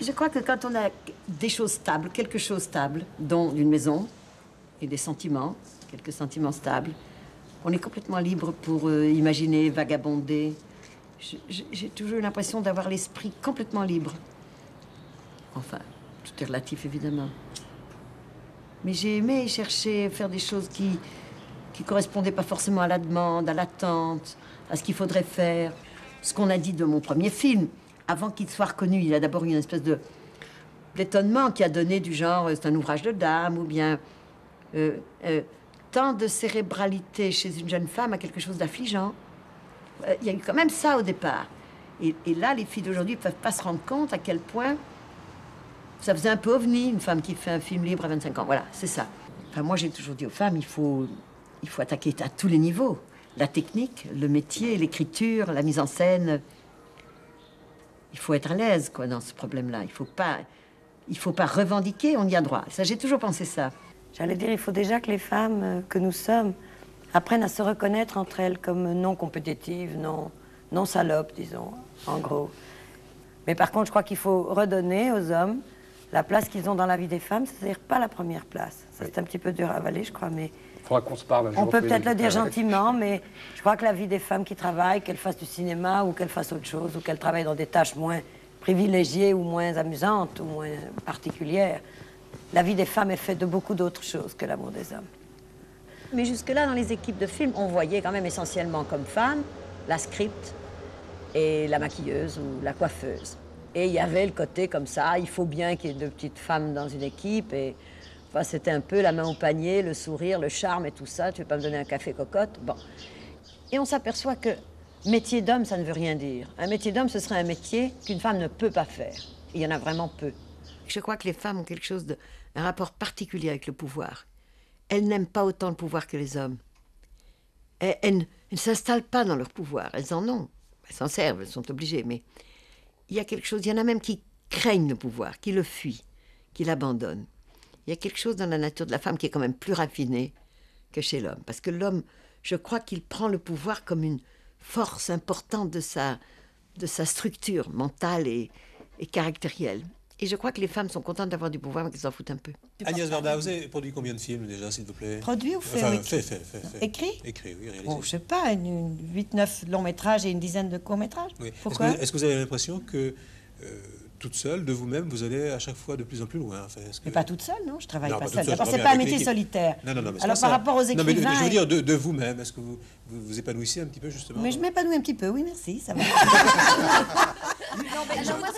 Je crois que quand on a des choses stables, quelque chose stable, dont une maison et des sentiments, quelques sentiments stables, on est complètement libre pour imaginer, vagabonder. J'ai toujours eu l'impression d'avoir l'esprit complètement libre. Enfin, tout est relatif, évidemment. Mais j'ai aimé chercher, faire des choses qui correspondaient pas forcément à la demande, à l'attente, à ce qu'il faudrait faire. Ce qu'on a dit de mon premier film, avant qu'il soit reconnu, il a d'abord eu une espèce d'étonnement qui a donné du genre, c'est un ouvrage de dame, ou bien tant de cérébralité chez une jeune femme a quelque chose d'affligeant. Il y a eu quand même ça au départ. Et là, les filles d'aujourd'hui ne peuvent pas se rendre compte à quel point ça faisait un peu ovni, une femme qui fait un film libre à 25 ans. Voilà, c'est ça. Enfin, moi, j'ai toujours dit aux femmes, il faut attaquer à tous les niveaux. La technique, le métier, l'écriture, la mise en scène. Il faut être à l'aise, quoi, dans ce problème-là. Il faut pas revendiquer, on y a droit. Ça, j'ai toujours pensé ça. J'allais dire, il faut déjà que les femmes que nous sommes apprennent à se reconnaître entre elles comme non compétitives, non salopes, disons, en gros. Mais par contre, je crois qu'il faut redonner aux hommes la place qu'ils ont dans la vie des femmes, c'est-à-dire pas la première place. Ça, c'est un petit peu dur à avaler, je crois, mais... Il faudra qu'on se parle un jour. On peut peut-être le dire gentiment, mais je crois que la vie des femmes qui travaillent, qu'elles fassent du cinéma ou qu'elles fassent autre chose, ou qu'elles travaillent dans des tâches moins privilégiées ou moins amusantes ou moins particulières, la vie des femmes est faite de beaucoup d'autres choses que l'amour des hommes. Mais jusque-là, dans les équipes de films, on voyait quand même essentiellement comme femmes la script et la maquilleuse ou la coiffeuse. Et il y avait le côté comme ça, il faut bien qu'il y ait deux petites femmes dans une équipe. Et enfin, c'était un peu la main au panier, le sourire, le charme et tout ça. Tu veux pas me donner un café cocotte? Bon. Et on s'aperçoit que métier d'homme, ça ne veut rien dire. Un métier d'homme, ce serait un métier qu'une femme ne peut pas faire. Il y en a vraiment peu. Je crois que les femmes ont quelque chose un rapport particulier avec le pouvoir. Elles n'aiment pas autant le pouvoir que les hommes. Elles ne s'installent pas dans leur pouvoir. Elles en ont. Elles s'en servent, elles sont obligées. Mais il y a quelque chose, il y en a même qui craignent le pouvoir, qui le fuient, qui l'abandonnent. Il y a quelque chose dans la nature de la femme qui est quand même plus raffiné que chez l'homme. Parce que l'homme, je crois qu'il prend le pouvoir comme une force importante de sa structure mentale et caractérielle. Et je crois que les femmes sont contentes d'avoir du pouvoir, mais qu'elles s'en foutent un peu. Agnès Varda, vous avez produit combien de films déjà, s'il vous plaît? Produit ou fait? Enfin, Oui. fait. Écrit? Écrit, oui, réalisé. Bon, je sais pas, 8-9 longs métrages et une dizaine de courts métrages. Oui. Pourquoi? Est-ce que vous avez l'impression que, toute seule, de vous-même, vous allez à chaque fois de plus en plus loin? Enfin, Mais pas toute seule, non, je travaille Non, pas toute seule. seule, D'abord, je c'est crois pas un bien, avec métier l'équipe. solitaire. Non, mais c'est alors pas par ça. rapport aux Non, mais écrivains... je veux dire de vous-même. Est-ce que vous vous épanouissez un petit peu, justement? Mais je m'épanouis un petit peu, oui, merci, ça va. Non, mais alors moi,